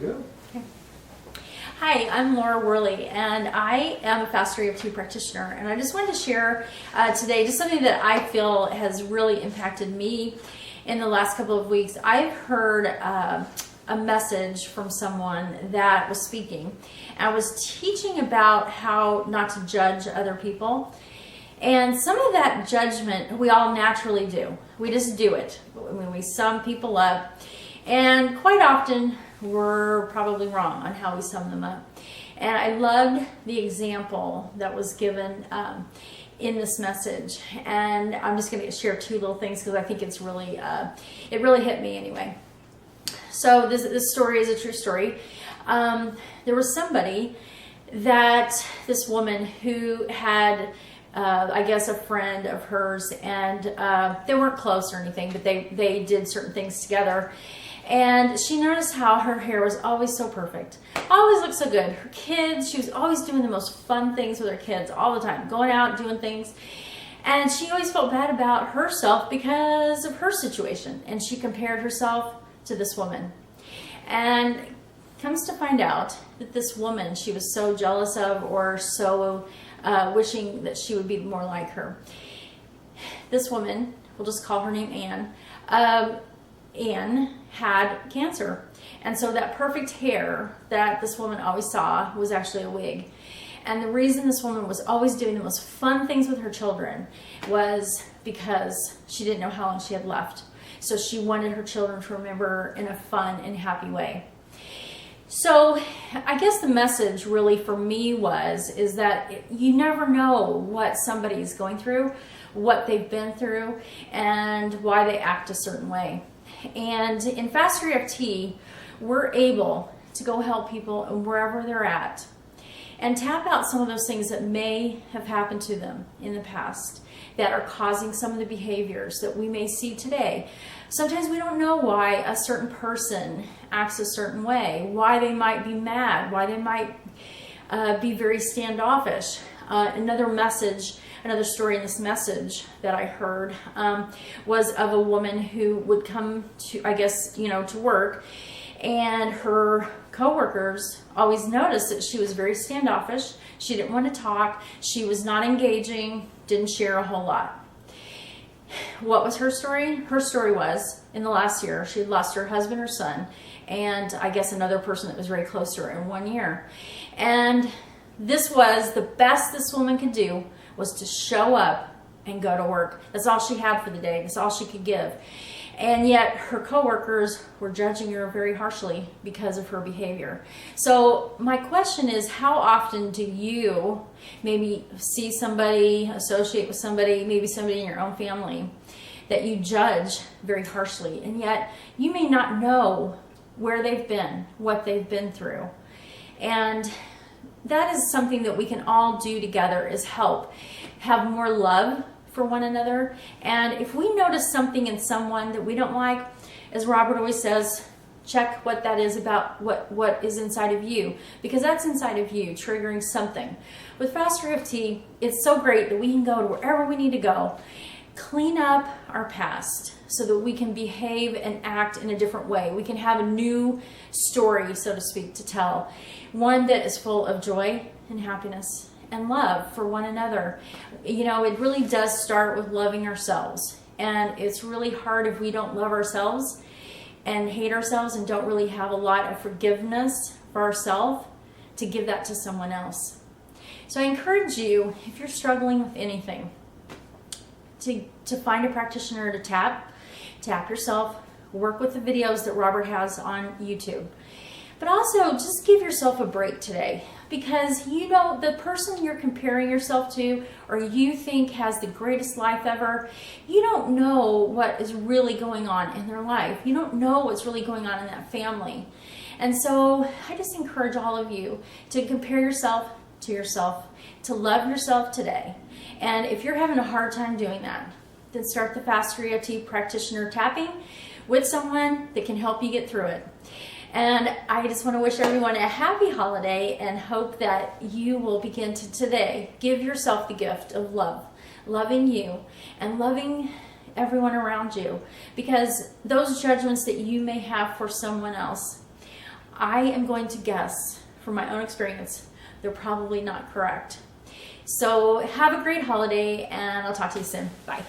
Good. Okay. Hi, I'm Laura Worley, and I am a Fast 3 of 2 practitioner, and I just wanted to share today just something that I feel has really impacted me in the last couple of weeks. I've heard a message from someone that was speaking. I was teaching about how not to judge other people. And some of that judgment we all naturally do. We just do it when we sum people up. And quite often we're probably wrong on how we sum them up. And I loved the example that was given in this message. And I'm just going to share two little things because I think it's really, it really hit me anyway. So this story is a true story. There was somebody this woman who had I guess a friend of hers, and they weren't close or anything, but they did certain things together. And she noticed how her hair was always so perfect, always looked so good. Her kids, she was always doing the most fun things with her kids all the time, going out doing things. And she always felt bad about herself because of her situation. And she compared herself to this woman. And comes to find out that this woman she was so jealous of, or so wishing that she would be more like her. This woman, we'll just call her name Anne. Anne had cancer. And so that perfect hair that this woman always saw was actually a wig. And the reason this woman was always doing the most fun things with her children was because she didn't know how long she had left. So she wanted her children to remember her in a fun and happy way. So I guess the message really for me is that you never know what somebody's going through, what they've been through, and why they act a certain way. And in Fast 3 FT, we're able to go help people wherever they're at and tap out some of those things that may have happened to them in the past that are causing some of the behaviors that we may see today. Sometimes we don't know why a certain person acts a certain way, why they might be mad, why they might be very standoffish. Another story in this message that I heard was of a woman who would come to, to work, and her coworkers always noticed that she was very standoffish. She didn't want to talk. She was not engaging, didn't share a whole lot. What was her story? Her story was, in the last year, she had lost her husband, her son, and I guess another person that was very close to her in 1 year. And this was the best this woman could do, was to show up and go to work. That's all she had for the day. That's all she could give. And yet her coworkers were judging her very harshly because of her behavior. So my question is, how often do you maybe see somebody, associate with somebody, maybe somebody in your own family that you judge very harshly, and yet you may not know where they've been, what they've been through? And that is something that we can all do together, is help have more love for one another. And if we notice something in someone that we don't like, as Robert always says, check what that is about, what is inside of you, because that's inside of you triggering something. With Fast 3 FT, it's so great that we can go to wherever we need to go, clean up our past so that we can behave and act in a different way. We can have a new story, so to speak, to tell, one that is full of joy and happiness and love for one another. You know, it really does start with loving ourselves. And it's really hard if we don't love ourselves and hate ourselves and don't really have a lot of forgiveness for ourselves to give that to someone else. So I encourage you, if you're struggling with anything, to find a practitioner to tap yourself, work with the videos that Robert has on YouTube. But also just give yourself a break today, because you know the person you're comparing yourself to, or you think has the greatest life ever, you don't know what is really going on in their life. You don't know what's really going on in that family. And so I just encourage all of you to compare yourself, to love yourself today. And if you're having a hard time doing that, then start the Fast 3 FT practitioner tapping with someone that can help you get through it. And I just want to wish everyone a happy holiday and hope that you will begin to today give yourself the gift of love, loving you and loving everyone around you. Because those judgments that you may have for someone else, I am going to guess from my own experience, they're probably not correct. So have a great holiday, and I'll talk to you soon. Bye.